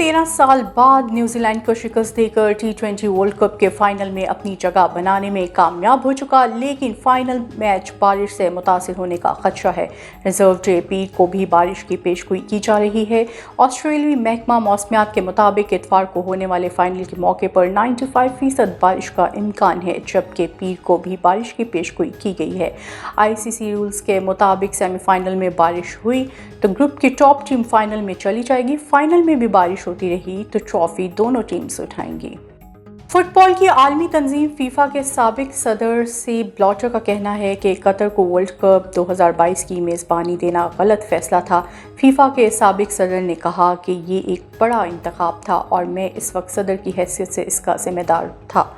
13 साल बाद न्यूजीलैंड को शिकस्त देकर T20 वर्ल्ड कप के फाइनल में अपनी जगह बनाने में कामयाब हो चुका, लेकिन फाइनल मैच बारिश से मुतासिर होने का खदशा है। रिजर्व डे पीर को भी बारिश की पेशगोई की जा रही है। ऑस्ट्रेलियाई महकमा मौसमियात के मुताबिक इतवार को होने वाले फाइनल के मौके पर 95% बारिश का इम्कान है, जबकि पीर को भी बारिश की पेशगोई की गई है। ICC रूल्स के मुताबिक सेमीफाइनल में बारिश हुई तो ग्रुप की टॉप टीम फाइनल में चली जाएगी। फाइनल में भी बारिश होती रही तो ट्रॉफी दोनों टीम्स उठाएंगी। फुटबॉल की आलमी तंजीम फीफा के साबिक सदर सेप ब्लैटर का कहना है कि कतर को वर्ल्ड कप 2022 की मेज़बानी देना गलत फैसला था। फीफा के साबिक सदर ने कहा कि ये एक बड़ा इंतखाब था और मैं इस वक्त सदर की हैसियत से इसका जिम्मेदार था।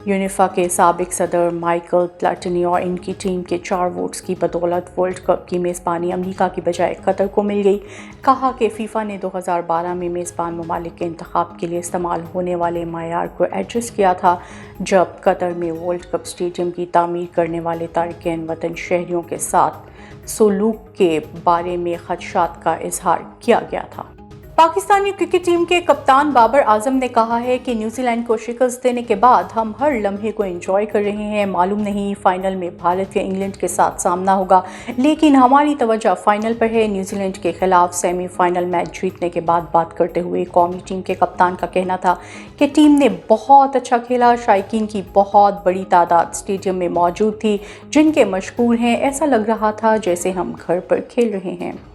यूनिफा के साबिक सदर माइकल प्लाटिनी और इनकी टीम के 4 वोट्स की बदौलत वर्ल्ड कप की मेज़बानी अमेरिका की बजाय कतर को मिल गई। कहा कि फीफा ने 2012 में मेज़बान ममालिक के इंतखाब के लिए इस्तेमाल होने वाले मायार को एडजस्ट किया था, जब कतर में वर्ल्ड कप स्टेडियम की तामीर करने वाले तारिकीन वतन शहरियों के साथ सलूक के बारे में खदशात का इजहार किया गया था। पाकिस्तानी क्रिकेट टीम के कप्तान बाबर आजम ने कहा है कि न्यूजीलैंड को शिकस्त देने के बाद हम हर लम्हे को एंजॉय कर रहे हैं। मालूम नहीं फाइनल में भारत या इंग्लैंड के साथ सामना होगा, लेकिन हमारी तवज्जो फाइनल पर है। न्यूजीलैंड के खिलाफ सेमीफाइनल मैच जीतने के बाद बात करते हुए कौमी टीम के कप्तान का कहना था कि टीम ने बहुत अच्छा खेला। शायकीन की बहुत बड़ी तादाद स्टेडियम में मौजूद थी जिनके मशहूर हैं। ऐसा लग रहा था जैसे हम घर पर खेल रहे हैं।